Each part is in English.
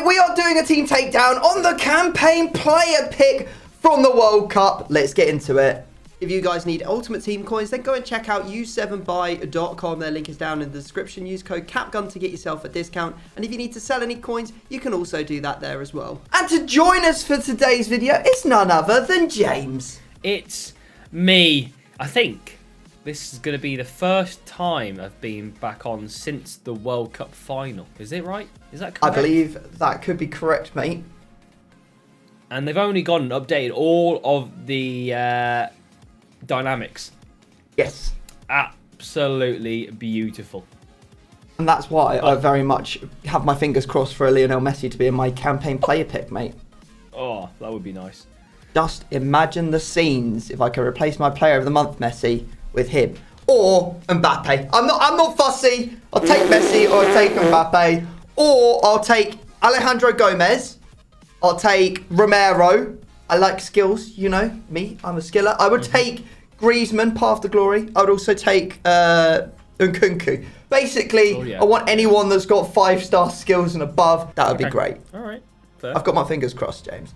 we are doing a team takedown on the campaign player pick from the World Cup. Let's get into it. If you guys need Ultimate Team coins, then go and check out u7buy.com. Their link is down in the description. Use code CAPGUN to get yourself a discount. And if you need to sell any coins, you can also do that there as well. And to join us for today's video, it's none other than James. It's me. I think this is going to be the first time I've been back on since the World Cup final. Is it right? Is that correct? I believe that could be correct, mate. And they've only gone and updated all of the dynamics. Yes. Absolutely beautiful. And that's why I very much have my fingers crossed for a Lionel Messi to be in my campaign player pick, mate. Oh, that would be nice. Just imagine the scenes if I could replace my player of the month, Messi, with him. Or Mbappe. I'm not fussy. I'll take Messi or I'll take Mbappe. Or I'll take Alejandro Gomez. I'll take Romero. I like skills, you know me. I'm a skiller. I would take Griezmann, Path to Glory. I would also take Nkunku. Basically, I want anyone that's got 5-star skills and above. That would be great. All right. Fair. I've got my fingers crossed, James.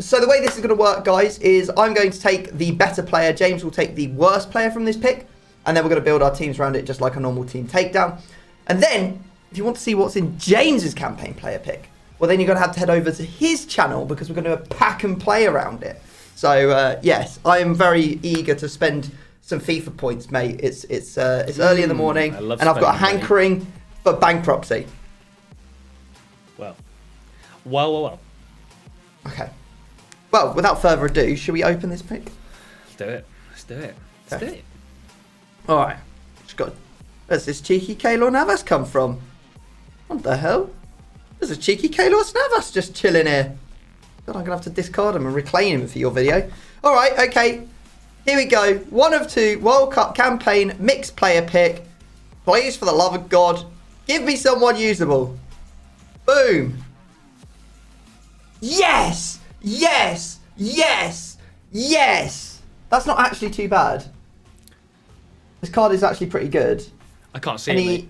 So the way this is going to work, guys, is I'm going to take the better player. James will take the worst player from this pick. And then we're going to build our teams around it just like a normal team takedown. And then, if you want to see what's in James's campaign player pick, well, then you're going to have to head over to his channel because we're going to do a pack and play around it. So, yes, I am very eager to spend some FIFA points, mate. It's early in the morning, and I've got a hankering for bankruptcy. Well. Okay. Well, without further ado, should we open this pick? Let's do it. All right. Where's this cheeky Keylor Navas come from? What the hell? There's a cheeky Keylor Navas just chilling here. God, I'm going to have to discard him and reclaim him for your video. All right, okay. Here we go. 1 of 2 World Cup campaign mixed player pick. Please, for the love of God, give me someone usable. Boom. Yes! Yes! Yes! Yes! That's not actually too bad. This card is actually pretty good. I can't see it, mate.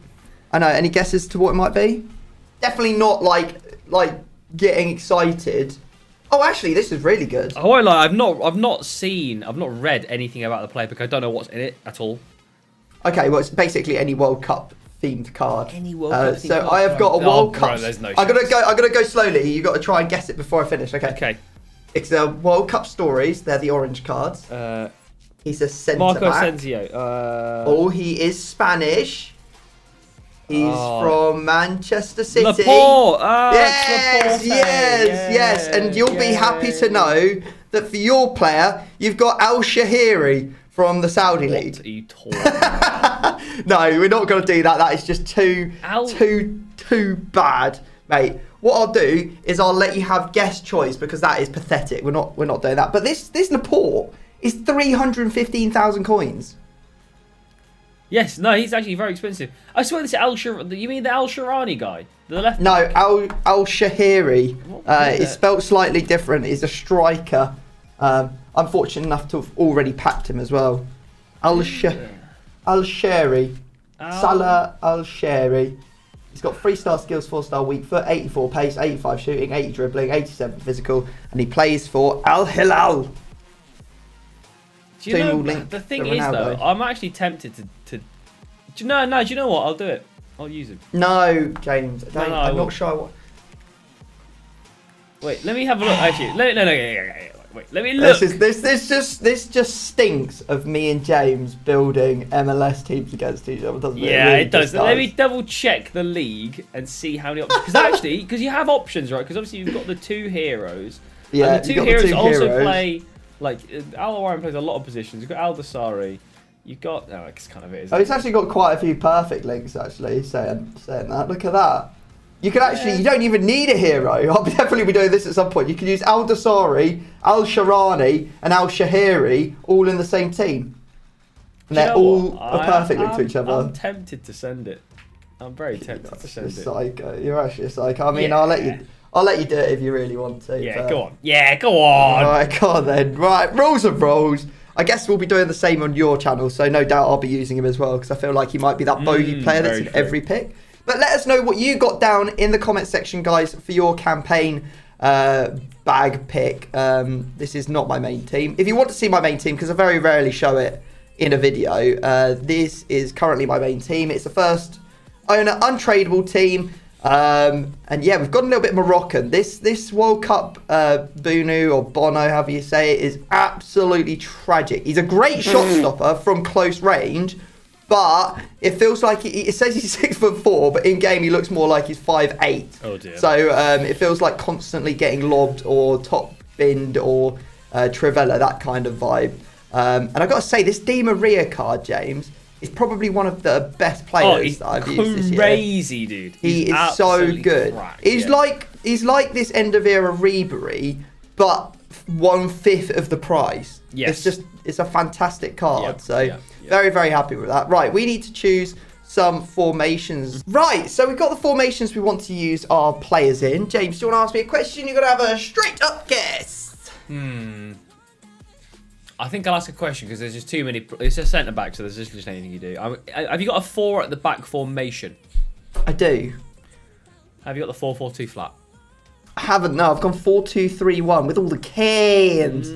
I know. Any guesses to what it might be? Definitely not like getting excited. Oh, actually, this is really good. I won't lie. I've not read anything about the player because I don't know what's in it at all. Okay, well, it's basically any World Cup themed card. Any World Cup themed so card. I have got a World Cup. Bro, there's no I'm gonna go slowly. You got to try and guess it before I finish. Okay. Okay. It's the World Cup stories. They're the orange cards. He's a centre Marco back. Asensio. Oh, he is Spanish. He's from Manchester City. Laporte. Yes. And you'll be happy to know that for your player, you've got Al Shahiri from the Saudi League. What are you talking about? No, we're not going to do that. That is just too bad, mate. What I'll do is I'll let you have guess choice because that is pathetic. We're not doing that. But this Laporte is 315,000 coins. Yes, no, he's actually very expensive. I swear this is you mean the Al Sharani guy? The left? No, Al Shahiri. It's spelt slightly different. He's a striker. I'm fortunate enough to have already packed him as well. Al Shahiri. Salah Al Shahiri. He's got 3-star skills, 4-star weak foot, 84 pace, 85 shooting, 80 dribbling, 87 physical, and he plays for Al Hilal. Do you know, the thing is though, I'm actually tempted to do you know what? I'll do it. I'll use him. No, James. I'm not sure what. Wait, let me have a look. Actually, wait, let me look. This just stinks of me and James building MLS teams against each other, doesn't it? Yeah, it does. Let me double check the league and see how many options. Because you have options, right? Because obviously you've got the 2 heroes. Yeah, and the 2 heroes also play. Like, Al Warren plays a lot of positions. You've got Al Dasari. You've got... No, it's kind of it, isn't it? He's actually got quite a few perfect links, actually, saying that. Look at that. You can actually... You don't even need a hero. I'll definitely be doing this at some point. You can use Al Dasari, Al Sharani, and Al Shahiri all in the same team. And they're all a perfect link to each other. I'm tempted to send it. I'm very tempted to send it. Psycho. You're actually a psycho. I mean, I'll let you do it if you really want to. Yeah, go on. Yeah, go on. All right, go on then. Right, rules of roles. I guess we'll be doing the same on your channel, so no doubt I'll be using him as well because I feel like he might be that bogey player that's in every pick. But let us know what you got down in the comment section, guys, for your campaign bag pick. This is not my main team. If you want to see my main team, because I very rarely show it in a video, this is currently my main team. It's the first owner untradeable team. And yeah, we've got a little bit Moroccan. This World Cup Bunu or Bono, however you say it, is absolutely tragic. He's a great shot stopper from close range, but it feels like it says he's 6'4", but in game he looks more like he's 5'8". Oh dear. So it feels like constantly getting lobbed or top binned or Trivella, that kind of vibe. And I've got to say, this Di Maria card, James, is probably one of the best players that I've used this year. Crazy, dude. He is so good. Cracked, he's like this end of era Ribery, but 1/5 of the price. Yes. It's a fantastic card. Yeah, very, very happy with that. Right, we need to choose some formations. Right, so we've got the formations we want to use our players in. James, do you want to ask me a question? You're going to have a straight up guess. I think I'll ask a question because there's just too many. It's a centre back, so there's just anything you do. Have you got a 4 at the back formation? I do. Have you got the 4-4-2 flat? I haven't. No, I've gone 4-2-3-1 with all the cans.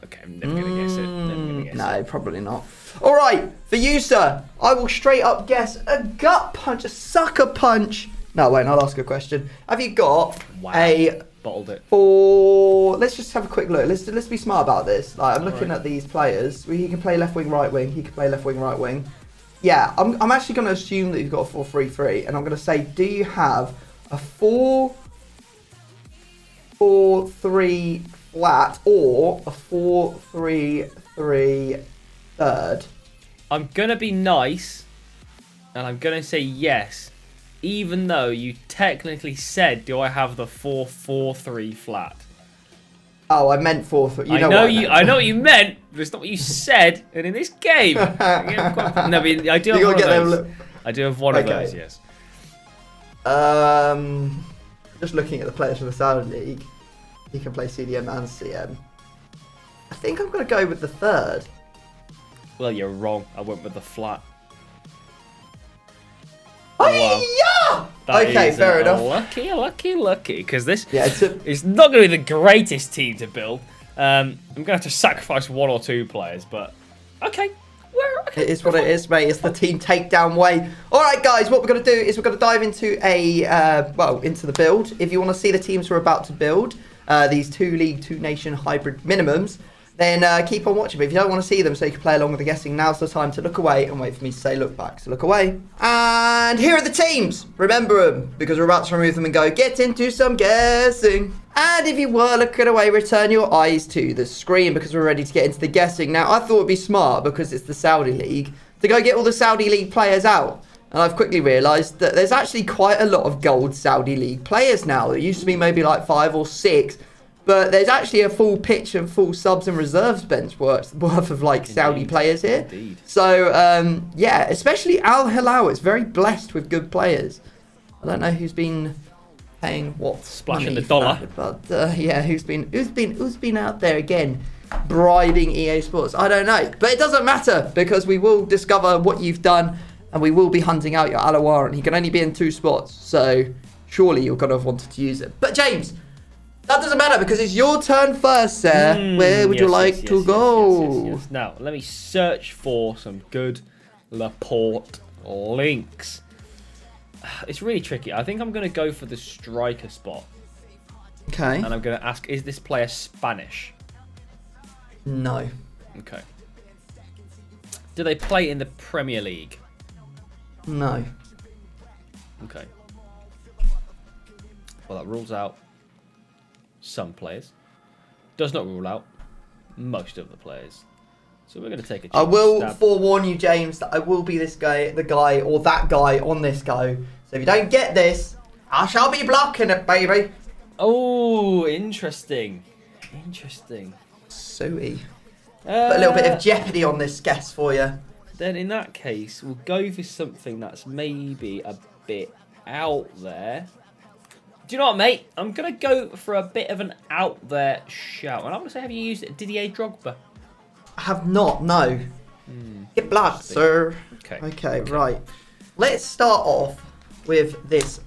Okay, I'm never gonna guess it. No, probably not. All right, for you, sir, I will straight up guess a gut punch, a sucker punch. No, wait, I'll ask a question. Have you got a bottled it? Let's just have a quick look. Let's be smart about this. Like, I'm looking at these players. He can play left wing, right wing. He can play left wing, right wing. Yeah, I'm actually going to assume that you've got a 4-3-3, and I'm going to say, do you have a 4-4-3 flat or a 4-3-3 third? I'm gonna be nice, and I'm gonna say yes, even though you technically said, "Do I have the 4-4-3 flat?" Oh, I meant 4-3. I know what you meant, but it's not what you said. And in this game, no, I do have one of those. I do have one of those. Yes. Just looking at the players from the Saudi League, he can play CDM and CM. I think I'm going to go with the third. Well, you're wrong. I went with the flat. Oh, wow. Okay, fair enough. Lucky. Because this it's not going to be the greatest team to build. I'm going to have to sacrifice 1 or 2 players, but okay. It is what it is, mate. It's the team takedown way. All right, guys, what we're going to do is we're going to dive into into the build. If you want to see the teams we're about to build, these 2 league, 2 nation hybrid minimums, then keep on watching. But if you don't want to see them so you can play along with the guessing, now's the time to look away and wait for me to say look back. So look away. And here are the teams. Remember them, because we're about to remove them and go get into some guessing. And if you were looking away, return your eyes to the screen because we're ready to get into the guessing. Now, I thought it'd be smart, because it's the Saudi League, to go get all the Saudi League players out. And I've quickly realised that there's actually quite a lot of gold Saudi League players now. There used to be maybe like 5 or 6. But there's actually a full pitch and full subs and reserves bench worth of like Saudi players here. Indeed. So, yeah, especially Al Hilal is very blessed with good players. I don't know who's been paying what splashing the dollar, but yeah, who's been out there again bribing EA Sports? I don't know, but it doesn't matter because we will discover what you've done and we will be hunting out your Alawar, and he can only be in 2 spots. So surely you're gonna have wanted to use it. But James, that doesn't matter because it's your turn first, sir. Where would you like to go? Yes. Now, let me search for some good Laporte links. It's really tricky. I think I'm going to go for the striker spot. Okay. And I'm going to ask, is this player Spanish? No. Okay. Do they play in the Premier League? No. Okay. Well, that rules out some players. Does not rule out most of the players. So we're going to take a chance. I will forewarn you, James, that I will be this guy, the guy, or that guy on this go. So if you don't get this, I shall be blocking it, baby. Oh, interesting. Sooty. Put a little bit of jeopardy on this guess for you. Then in that case, we'll go for something that's maybe a bit out there. Do you know what, mate? I'm going to go for a bit of an out there shout. And I'm going to say, have you used Didier Drogba? I have not, no. Get blocked, sir. Okay. Okay, right. Let's start off with this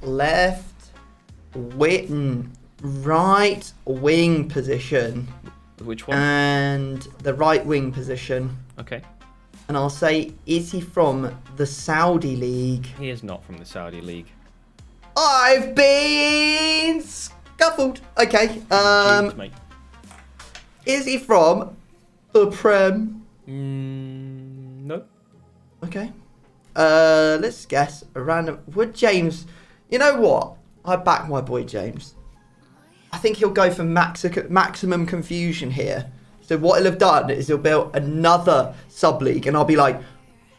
right wing position. Which one? And the right wing position. Okay. And I'll say, is he from the Saudi League? He is not from the Saudi League. I've been scuffled. Okay. Jeez, mate. Is he from the Prem? No. Okay. Let's guess a random. Would James? You know what? I back my boy James. I think he'll go for maximum confusion here. So what he'll have done is he'll build another sub-league, and I'll be like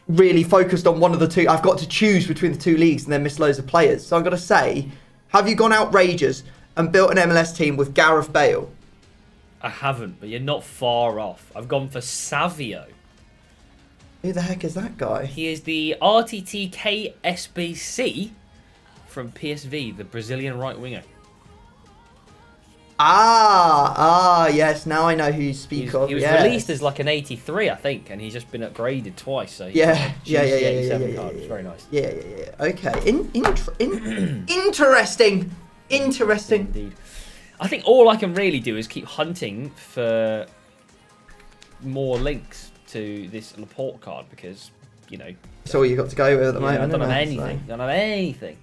really focused on one of the two. I've got to choose between the two leagues and then miss loads of players. So I'm going to say, have you gone outrageous and built an MLS team with Gareth Bale? I haven't, but you're not far off. I've gone for Savio. Who the heck is that guy? He is the RTTK SBC from PSV, the Brazilian right winger. Yes. Now I know who you speak of. He was released as like an 83, I think, and he's just been upgraded twice. So Yeah. Card. It was very nice. Yeah. Okay. Interesting. Indeed. I think all I can really do is keep hunting for more links to this Laporte card because, you know... That's all you got to go with at the moment. I don't have anything. Don't have anything.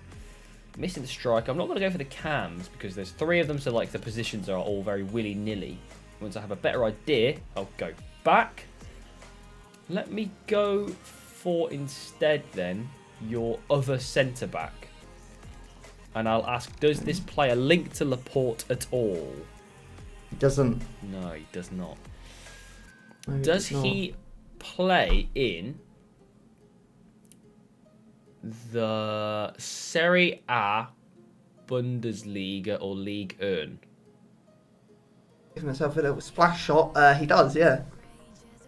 Missing the striker. I'm not going to go for the cams because there's 3 of them, so like the positions are all very willy-nilly. Once I have a better idea, I'll go back. Let me go for instead then your other centre-back. And I'll ask, does this player link to Laporte at all? He doesn't. No, he does not. No, Does he play in the Serie A, Bundesliga, or Ligue 1? Give myself a little splash shot. He does, yeah.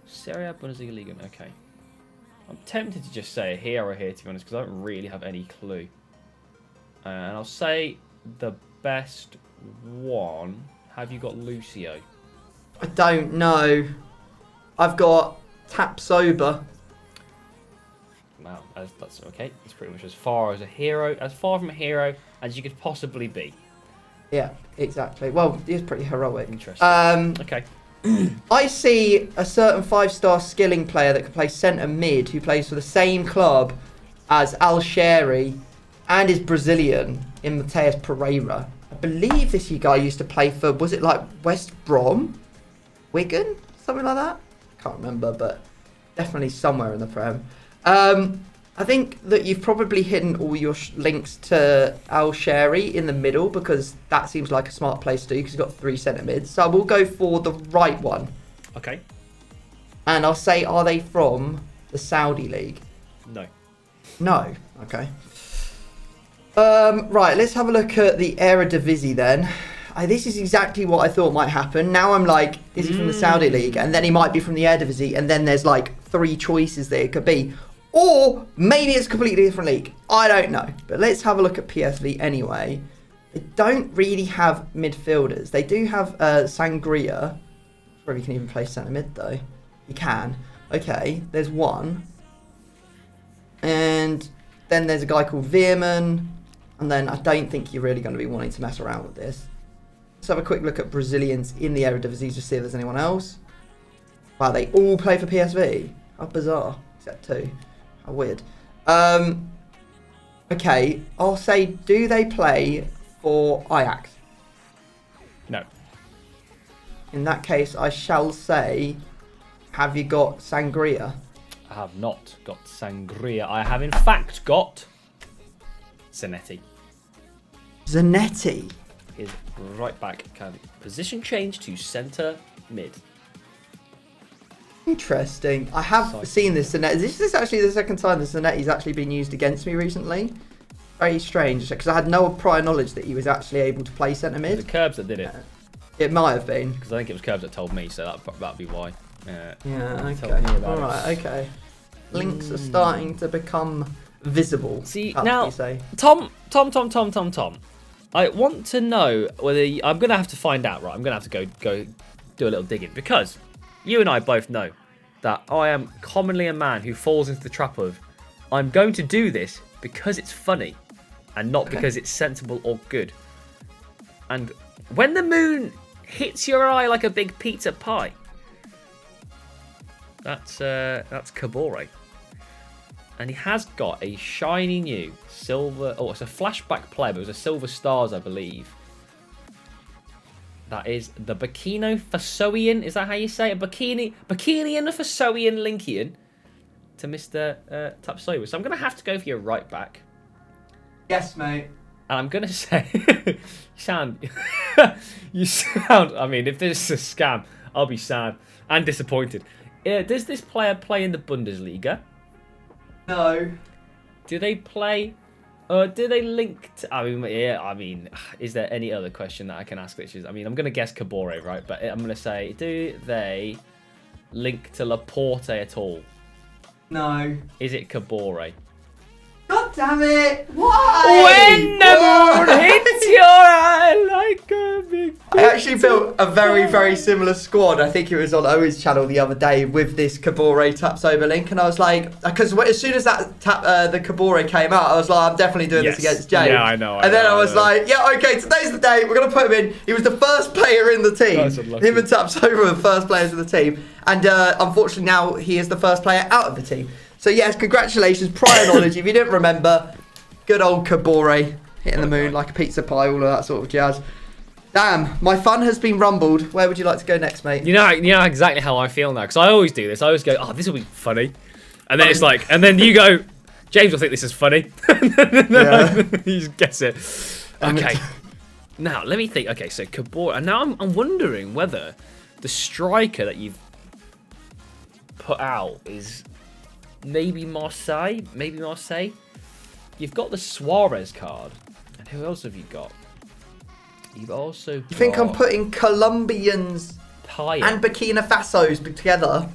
Serie A, Bundesliga, Ligue 1. Okay. I'm tempted to just say here or here, to be honest, because I don't really have any clue. And I'll say the best one. Have you got Lucio? I don't know. I've got Tap Sober. Wow, that's okay. It's pretty much as far from a hero as you could possibly be. Yeah, exactly. Well, he's pretty heroic. Interesting. Okay. I see a certain 5-star skilling player that can play centre mid who plays for the same club as Al Sheri and is Brazilian in Mateus Pereira. I believe this guy used to play for, was it like West Brom? Wigan? Something like that? Can't remember, but definitely somewhere in the Prem. I think that you've probably hidden all your links to Al Sheri in the middle because that seems like a smart place to do because he's got 3 centre mids. So I will go for the right one. Okay. And I'll say, are they from the Saudi League? No. No. Okay. Right, let's have a look at the Eredivisie then. This is exactly what I thought might happen. Now I'm like, is he from the Saudi League? And then he might be from the Eredivisie. And then there's like 3 choices that it could be. Or maybe it's a completely different league. I don't know. But let's have a look at PSV anyway. They don't really have midfielders. They do have Sangria. Probably can even play centre mid though. He can. Okay, there's one. And then there's a guy called Veerman. And then I don't think you're really going to be wanting to mess around with this. Let's have a quick look at Brazilians in the Eredivisie to see if there's anyone else. Wow, they all play for PSV. How bizarre. Except 2. How weird. Okay, I'll say, do they play for Ajax? No. In that case, I shall say, have you got Sangria? I have not got Sangria. I have in fact got Zanetti. Zanetti? His right back can position change to centre mid. Interesting. I have seen this Zanetti. This is actually the second time the Zanetti's actually been used against me recently. Very strange, because I had no prior knowledge that he was actually able to play centre mid. The Curbs that did it. It might have been. Because I think it was Curbs that told me, so that'd be why. Yeah, okay. Alright, okay. Links are starting to become visible. See, now, Tom. I want to know whether I'm going to have to find out, right? I'm going to have to go do a little digging because you and I both know that I am commonly a man who falls into the trap of I'm going to do this because it's funny. and not because it's sensible or good. And when the moon hits your eye like a big pizza pie, that's Kabore. And he has got a shiny new silver... Oh, it's a flashback player, but it was a Silver Stars, I believe. That is the Burkina Fasoian. Is that how you say it? Burkinian Fasoian Linkian to Mr. Tapsoba. So I'm going to have to go for your right back. Yes, mate. And I'm going to say... you sound... I mean, if this is a scam, I'll be sad and disappointed. Does this player play in the Bundesliga? No. Do they play... do they link to... I mean, is there any other question that I can ask? Which is, I mean, I'm going to guess Kabore, right? But I'm going to say, do they link to Laporte at all? No. Is it Kabore? God damn it! Why? When the moon hits your eye like a big... I actually built a very, very similar squad. I think it was on Owen's channel the other day with this Kabore Tapsoba link, and I was like, because as soon as that the Kabore came out, I was like, I'm definitely doing this against James. Yeah, I know. And then I was like, yeah, okay, today's the day. We're gonna put him in. He was the first player in the team. That's unlucky. Him and Tapsoba were the first players of the team, and unfortunately now he is the first player out of the team. So yes, congratulations, prior knowledge. If you didn't remember, good old Kabore hitting the moon like a pizza pie, all of that sort of jazz. Damn, my fun has been rumbled. Where would you like to go next, mate? You know exactly how I feel now, because I always do this. I always go, oh, this will be funny. And then it's like, and then you go, James will think this is funny. Yeah. You just guess it. Okay. Now, let me think. Okay, so Kabore. And now I'm wondering whether the striker that you've put out is... Maybe Marseille. You've got the Suarez card. And who else have you got? You've also got... You think I'm putting Colombians Payet and Burkina Fasos together?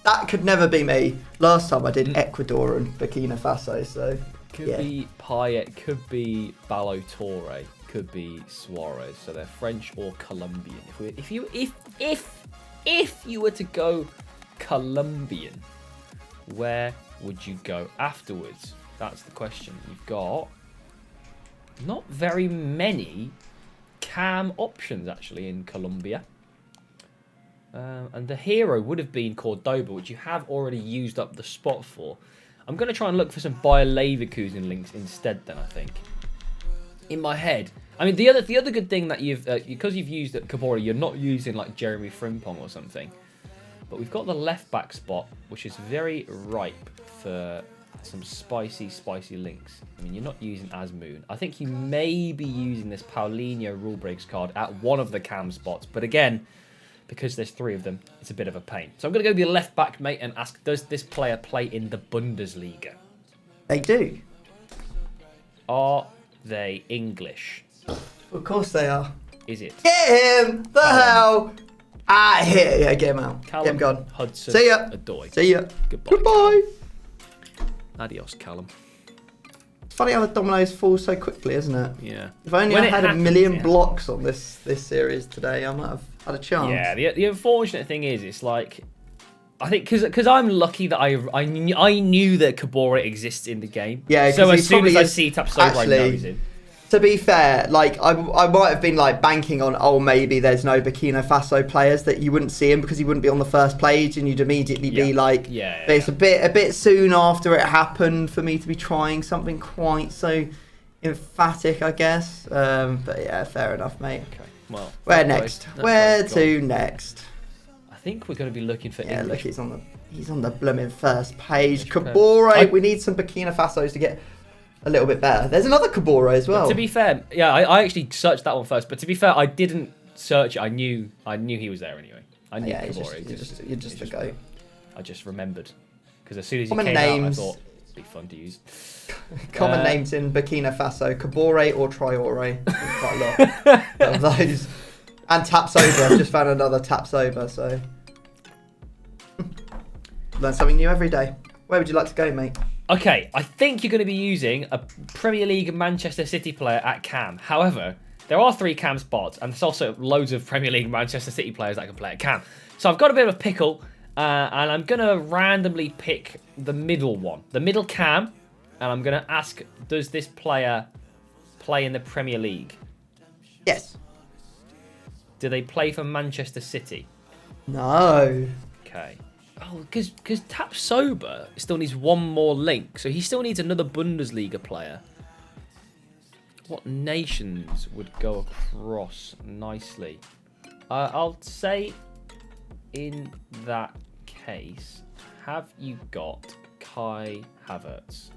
That could never be me. Last time I did Ecuador and Burkina Faso, so... Could be Payet, could be Balotore, could be Suarez. So they're French or Colombian. If you were to go Colombian, where would you go afterwards? That's the question. You've got not very many cam options actually in Colombia. And the hero would have been Cordoba, which you have already used up the spot for. I'm going to try and look for some Bayer Leverkusen links instead then, I think. In my head. I mean, the other good thing that you've... because you've used at Kabore, you're not using like Jeremy Frimpong or something. But we've got the left back spot, which is very ripe for some spicy links. I mean, you're not using Asmoon. I think you may be using this Paulinho rule breaks card at one of the cam spots. But again, because there's three of them, it's a bit of a pain. So I'm going to go to the left back, mate, and ask, does this player play in the Bundesliga? They do. Are they English? Of course they are. Is it? Get him! The hell! Yeah, get him out. Callum Get him gone. Hudson See ya. Odoi. See ya. Goodbye. Goodbye. Adios, Callum. It's funny how the dominoes fall so quickly, isn't it? Yeah. If only I had a million blocks on this series today, I might have had a chance. Yeah, the unfortunate thing is, it's like, I think because I'm lucky that I knew that Kabore exists in the game. Yeah. So as soon as I see Tapsoba, I know he's in. To be fair, like I might have been like banking on, oh, maybe there's no Burkina Faso players that you wouldn't see him because he wouldn't be on the first page, and you'd immediately be like, yeah. But it's a bit soon after it happened for me to be trying something quite so emphatic, I guess. But yeah, fair enough, mate. Okay. Well, where next? Where to next? I think we're going to be looking for. Yeah, English. look, he's on the blooming first page. Kabore, we need some Burkina Fasos to get a little bit better. There's another Kabore as well. But to be fair, yeah, I actually searched that one first. But to be fair, I didn't search it. I knew he was there anyway. I knew Kabore. You're just a goat. I just remembered because as soon as Common you came names. out, I thought it'd be fun to use. Common names in Burkina Faso: Kabore or Traore. There's quite a lot of those. And Tapsoba. I've just found another Tapsoba. So learn something new every day. Where would you like to go, mate? Okay, I think you're going to be using a Premier League Manchester City player at cam. However, there are 3 cam spots, and there's also loads of Premier League Manchester City players that can play at cam. So I've got a bit of a pickle, and I'm going to randomly pick the middle one, the middle cam, and I'm going to ask, does this player play in the Premier League? Yes. Do they play for Manchester City? No. Okay. Oh, because Tap Sober still needs one more link, so he still needs another Bundesliga player. What nations would go across nicely? I'll say, in that case, have you got Kai Havertz?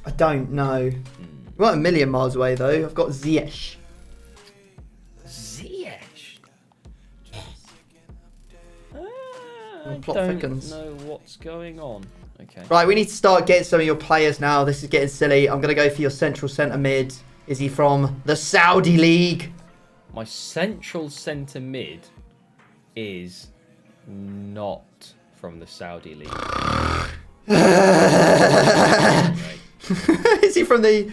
I don't know. We're not a million miles away though. I've got Ziyech. Ziyech? I Plot don't thickens. know what's going on. Okay. Right, we need to start getting some of your players now. This is getting silly. I'm going to go for your central centre mid. Is he from the Saudi League? My central centre mid is not from the Saudi League. Is he from the...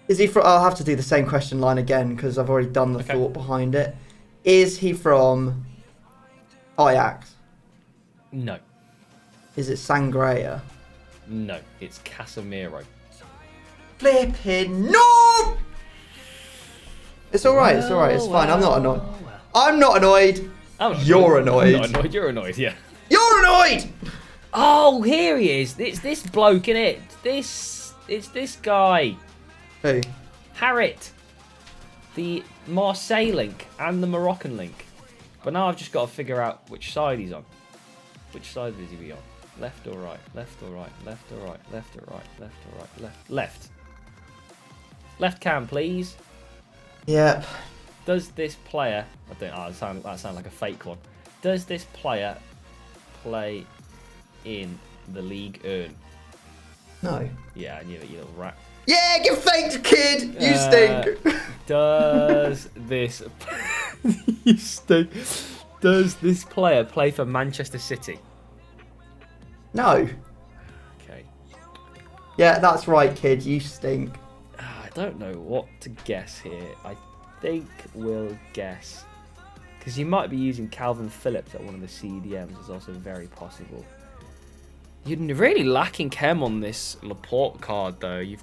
Is he from... I'll have to do the same question line again because I've already done the thought behind it. Is he from Ajax? No. Is it Sangria? No, it's Casemiro. Flipping no! It's alright, it's alright, it's fine. I'm not annoyed. I'm not annoyed. You're annoyed. I'm not annoyed. You're annoyed, yeah. You're annoyed! Oh, here he is. It's this bloke, innit? It's this guy. Who? Harit. The Marseille link and the Moroccan link. But now I've just got to figure out which side he's on. Which side is he on? Left or right? Left or right? Left or right? Left or right? Left or right? Left. Left. Left cam, please. Yep. Does this player... I don't know, that sounds like a fake one. Does this player play in the League Earn? No. Yeah, I knew it, you little rat. Yeah, get faked, kid! You stink! Does this... you stink. Does this player play for Manchester City? No. Okay. Yeah, that's right, kid. You stink. I don't know what to guess here. I think we'll guess. Because you might be using Calvin Phillips at one of the CDMs. Is also very possible. You're really lacking chem on this Laporte card, though. You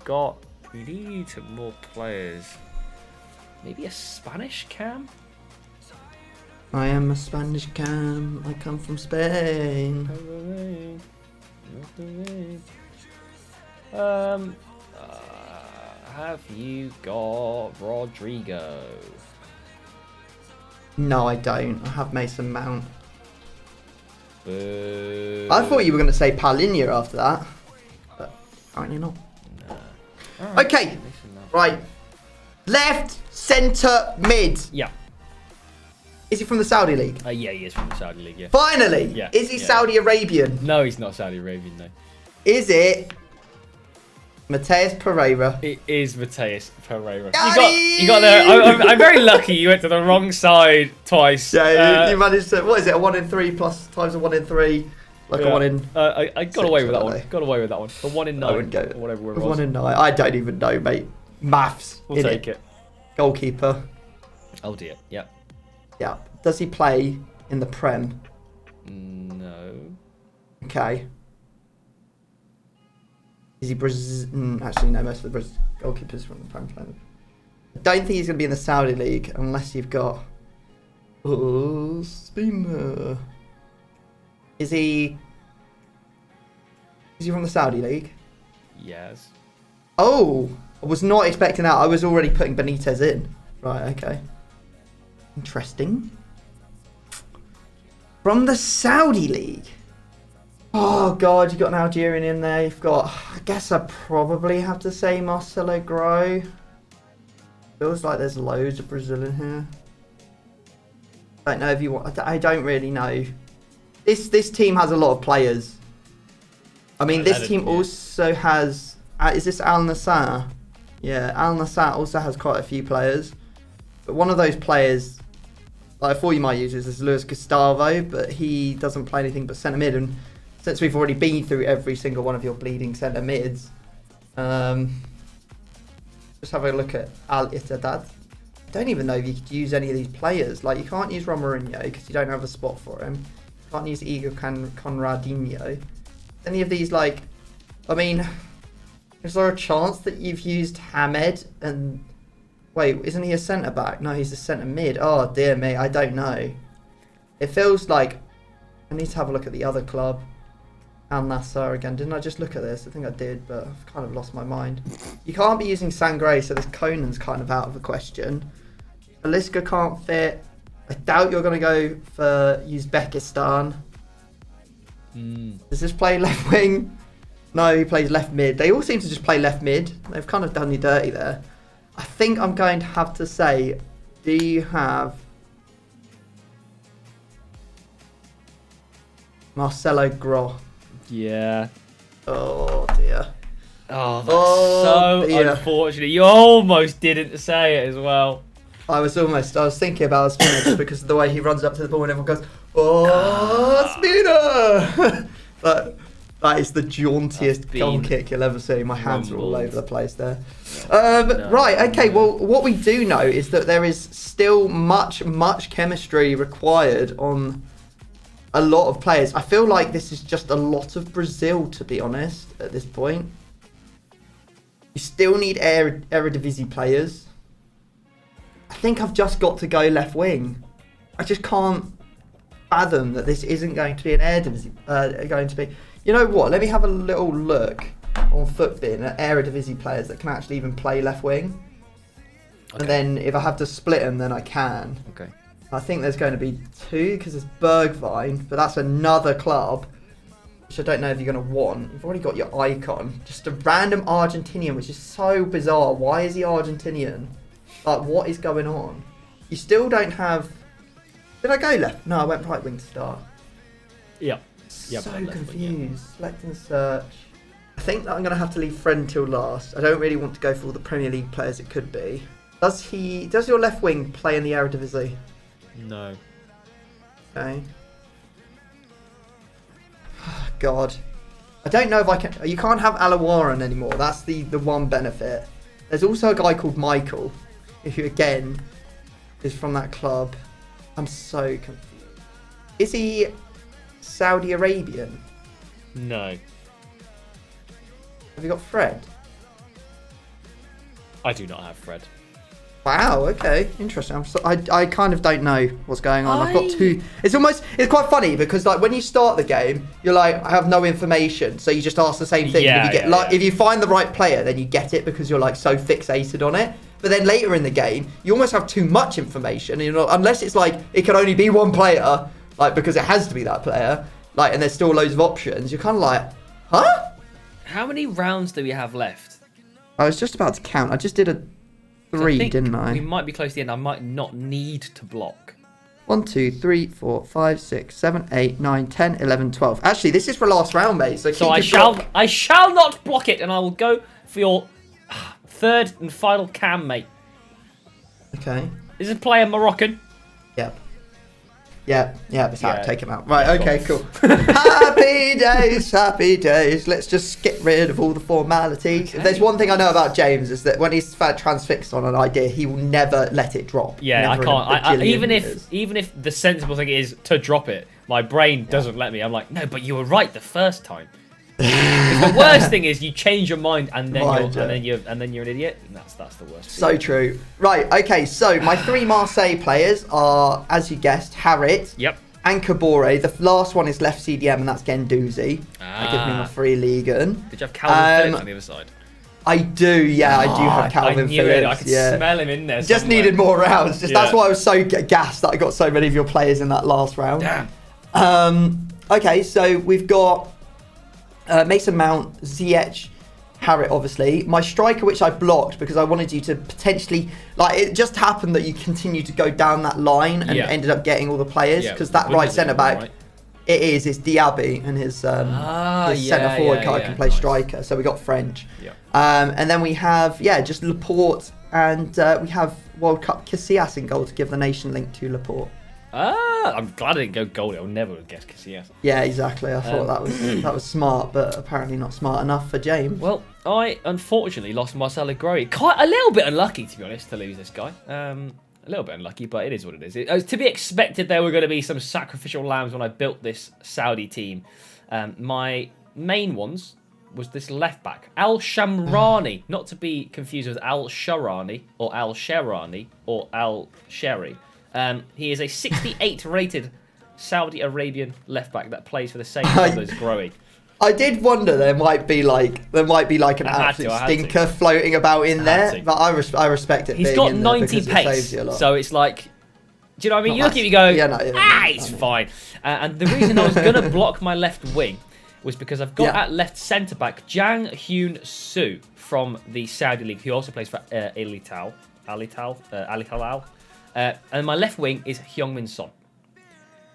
need some more players. Maybe a Spanish cam? I am a Spanish cam. I come from Spain. Have you got Rodrigo? No, I don't. I have Mason Mount. Boo. I thought you were going to say Paulinho after that. But apparently not. Nah. Right. Okay. Right. Left, centre, mid. Yeah. Is he from the Saudi League? Yeah, he is from the Saudi League, yeah. Finally! Yeah. Is he Yeah. Saudi Arabian? No, he's not Saudi Arabian, no. Is it Mateus Pereira? It is Mateus Pereira. Daddy! You got there. I'm very lucky you went to the wrong side twice. Yeah, you managed to... What is it? A 1 in 3 plus times a 1 in 3? Like yeah. a 1 in... I got away with that I one. don't know. Got away with that one. The 1 in 9. I wouldn't go... Or whatever it was. 1 in 9. I don't even know, mate. Maths. We'll take it. Goalkeeper. Oh dear. Yep. Yeah. Does he play in the Prem? No. Okay. Is he Brazil? Actually, no. Most of the goalkeepers from the Prem. I don't think he's going to be in the Saudi League unless you've got. Oh, spinner. Is he from the Saudi League? Yes. Oh, I was not expecting that. I was already putting Benitez in. Right. Okay. Interesting. From the Saudi League. Oh, God, you've got an Algerian in there. You've got... I guess I probably have to say Marcelo Grow. Feels like there's loads of Brazil in here. Don't know if you want... I don't really know. This team has a lot of players. I mean, this team also has... is this Al Nassr? Yeah, Al Nassr also has quite a few players. But one of those players... I thought you might use is Luis Gustavo, but he doesn't play anything but centre mid. And since we've already been through every single one of your bleeding centre mids, just have a look at Al Ittihad. I don't even know if you could use any of these players. Like, you can't use Romarinho because you don't have a spot for him. You can't use Igor Conradinho. Any of these, like, I mean, Is there a chance that you've used Hamed and... Wait, isn't he a centre-back? No, he's a centre-mid. Oh, dear me, I don't know. It feels like... I need to have a look at the other club. Al Nassr again. Didn't I just look at this? I think I did, but I've kind of lost my mind. You can't be using Sangre, so this Conan's kind of out of the question. Aliska can't fit. I doubt you're going to go for Uzbekistan. Does this play left wing? No, he plays left mid. They all seem to just play left mid. They've kind of done you dirty there. I think I'm going to have to say, do you have Marcelo Gros? Yeah. Oh dear. Oh, that's so dear. unfortunate. You almost didn't say it as well. I was thinking about a spinner just because of the way he runs up to the ball and everyone goes, oh, spinner! But that is the jauntiest goal kick you'll ever see. My hands are all over the place there. Right, okay, well, what we do know is that there is still much chemistry required on a lot of players. I feel like this is just a lot of Brazil, to be honest, at this point. You still need Eredivisie players. I think I've just got to go left wing. I just can't fathom that this isn't going to be an Eredivisie. You know what? Let me have a little look on Footbin at Eredivisie players that can actually even play left wing. Okay. And then if I have to split them, then I can. Okay. I think there's going to be 2 because there's Bergwijn, but that's another club, which I don't know if you're going to want. You've already got your icon. Just a random Argentinian, which is so bizarre. Why is he Argentinian? Like, what is going on? You still don't have... Did I go left? No, I went right wing to start. Yeah. So confused. Select and search. I think that I'm going to have to leave Friend till last. I don't really want to go for all the Premier League players it could be. Does your left wing play in the Eredivisie? No. Okay. God. I don't know if I can... You can't have Alawaran anymore. That's the one benefit. There's also a guy called Michael, who again is from that club. I'm so confused. Is he Saudi Arabian? No. Have you got Fred? I do not have Fred. Wow, okay, interesting. I kind of don't know what's going on. I've got 2. It's quite funny because like when you start the game, you're like, I have no information, so you just ask the same thing. Yeah, if you find the right player, then you get it because you're like so fixated on it. But then later in the game, you almost have too much information. And unless it's like it can only be one player, like because it has to be that player, like, and there's still loads of options. You're kind of like, huh? How many rounds do we have left? I was just about to count. I just did a 3, didn't I? We might be close to the end. I might not need to block. 1, 2, 3, 4, 5, 6, 7, 8, 9, 10, 11, 12. Actually, this is for last round, mate. So I shall not block it, and I will go for your 3rd and final cam, mate. Okay. Is this player Moroccan? Yep. It's out. Take him out. Right, Yeah, okay, cool. Happy days. Let's just get rid of all the formalities. Okay. If there's one thing I know about James is that when he's transfixed on an idea, he will never let it drop. Yeah, Never I can't. in a Even if the sensible thing is to drop it, my brain doesn't let me. I'm like, no, but you were right the first time. The worst thing is you change your mind and then you're an idiot. And that's the worst. So true. Right. Okay. So my 3 Marseille players are, as you guessed, Harit. Yep. And Kabore. The last one is left CDM, and that's Gendouzi. That gives me my free Ligan. Did you have Calvin Phillips on the other side? I do. Yeah, I do have Calvin Phillips. I could smell him in there. Just needed more rounds. That's why I was so gassed that I got so many of your players in that last round. Damn. Okay. So we've got. Mason Mount, Ziyech, Harit, obviously. My striker, which I blocked because I wanted you to potentially... Like, it just happened that you continued to go down that line and ended up getting all the players because that right centre-back, right? It's Diaby and his centre-forward card can play striker. So we got French. Yeah. And then we have, just Laporte and we have World Cup Casillas in goal to give the nation link to Laporte. I'm glad I didn't go goalie. I would never have guessed Casillas. Yeah, exactly. I thought that was smart, but apparently not smart enough for James. Well, I unfortunately lost Marcelo Groi. Quite a little bit unlucky, to be honest, to lose this guy. A little bit unlucky, but it is what it is. It was to be expected there were going to be some sacrificial lambs when I built this Saudi team. My main ones was this left back, Al Shamrani, not to be confused with Al Sharani or Al Sharani or Al Sheri. He is a 68 rated Saudi Arabian left back that plays for the same club as Growy. I did wonder there might be like an absolute stinker floating about in there, but I respect it. He's got 90 pace, so it's like, do you know what I mean? You look at him, you go, it's fine. And the reason I was gonna block my left wing was because I've got at left centre back Jang Hyun Soo from the Saudi league, who also plays for Al Hilal. And my left wing is Heung-min Son.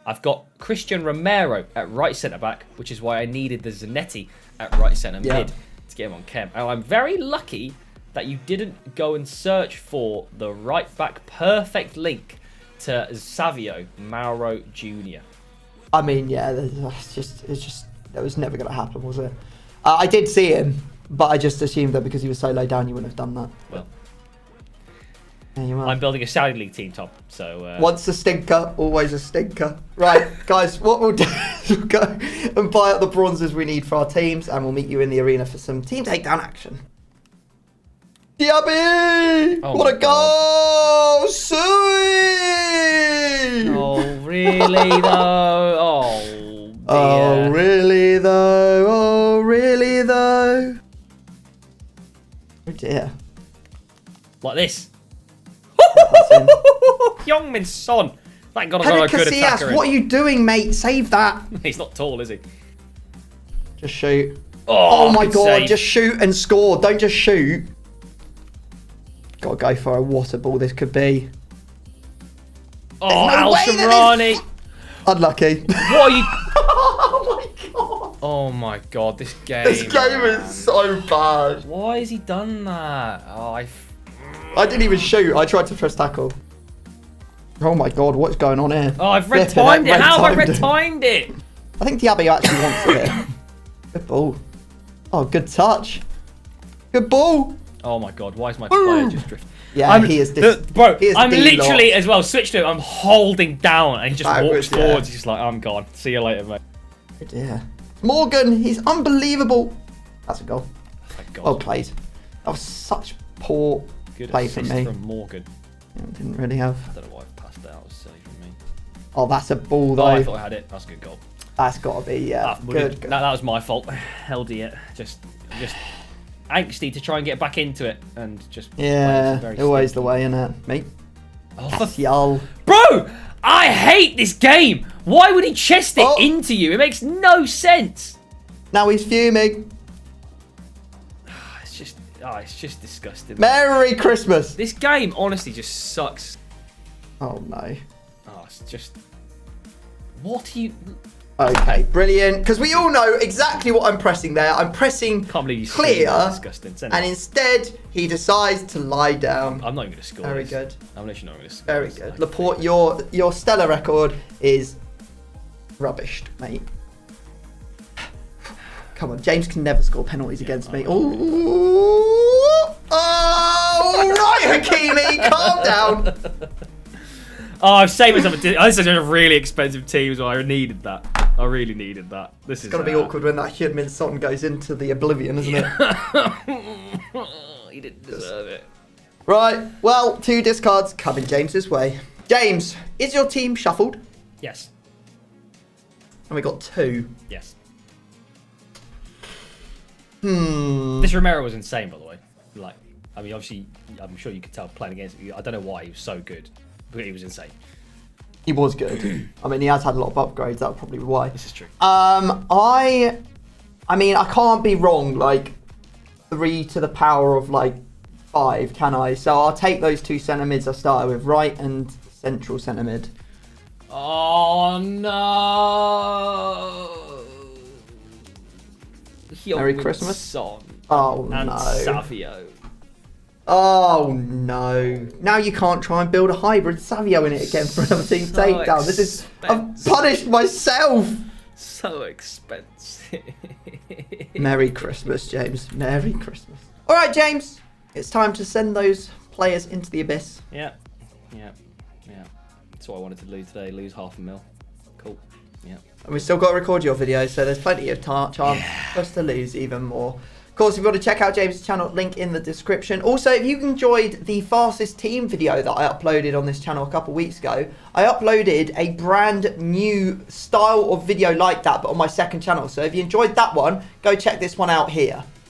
I've got Christian Romero at right centre-back, which is why I needed the Zanetti at right centre-mid to get him on chem. And I'm very lucky that you didn't go and search for the right-back perfect link to Savio Mauro Jr. I mean, yeah, it's just that was never going to happen, was it? I did see him, but I just assumed that because he was so low down, you wouldn't have done that. Well, you I'm building a Saudi League team, Tom. So once a stinker, always a stinker. Right, guys, what we'll do is we'll go and buy up the bronzes we need for our teams, and we'll meet you in the arena for some team takedown action. Diaby! Oh what a goal! Sui! Oh, really, though? Oh, dear. Oh, really, though? Oh, really, though? Oh, dear. Like this. Heung-min Son. Thank God I got a good attacker in. What are you doing, mate? Save that. He's not tall, is he? Just shoot. Oh my God. Save. Just shoot and score. Don't just shoot. Gotta go for a water ball this could be. Oh, Al Shamrani. Unlucky. What are you... Oh my God. Oh my God, this game. This game is so bad. Why has he done that? Oh, I didn't even shoot. I tried to press tackle. Oh my God, what's going on here? Oh, I've red timed it. How have I red timed it? I think Diaby actually wants to hit. Good ball. Oh, good touch. Good ball. Oh my God, why is my player just drifting? Yeah, he is. Bro, I'm literally as well switched to him. I'm holding down and he just walks forwards. He's just like, I'm gone. See you later, mate. Oh dear. Morgan, he's unbelievable. That's a goal. Thank God. Well played. That was such poor play from me. From Morgan. Yeah, didn't really have. I don't know why I passed that. It was silly from me. Oh, that's a ball though. Oh, I thought I had it. That's a good goal. That's got to be good. That was my fault. Hell dear. Just angsty to try and get back into it and just always the way, innit, mate? Oh, y'all. Bro, I hate this game. Why would he chest it into you? It makes no sense. Now he's fuming. It's just disgusting. Merry Christmas. This game honestly just sucks. Oh no. Oh, it's just. What are you? Okay, brilliant. Because we all know exactly what I'm pressing there. I'm pressing clear, disgusting, and instead he decides to lie down. I'm not even going to score. Very good. I'm literally not going to score. Very good. Laporte, your stellar record is rubbished, mate. Come on, James can never score penalties against me. Oh, right, Hakimi, calm down. Oh, I've saved myself. This is a really expensive team, so I needed that. I really needed that. This is going to be awkward when that Heung-min Son goes into the oblivion, isn't it? He didn't deserve it. Right, well, 2 discards coming James's way. James, is your team shuffled? Yes. And we got 2. Yes. This Romero was insane, by the way. Like, I mean, obviously, I'm sure you could tell playing against him. I don't know why he was so good, but he was insane. He was good. I mean, he has had a lot of upgrades. That would probably be why. This is true. I mean, I can't be wrong. Like 3 to the power of like 5, can I? So I'll take those 2 centre mids I started with, right and central centre mid. Oh no! Merry Christmas. Son. Oh and no. Savio. Oh no. Now you can't try and build a hybrid Savio in it again for another team takedown. This is... I've punished myself. So expensive. Merry Christmas, James. Merry Christmas. Alright, James. It's time to send those players into the abyss. Yeah. That's what I wanted to do today. Lose $500,000. Cool. Yeah. And we've still got to record your video, so there's plenty of chance for us to lose even more. Of course, if you want to check out James' channel, link in the description. Also, if you enjoyed the fastest team video that I uploaded on this channel a couple weeks ago, I uploaded a brand new style of video like that, but on my second channel. So if you enjoyed that one, go check this one out here.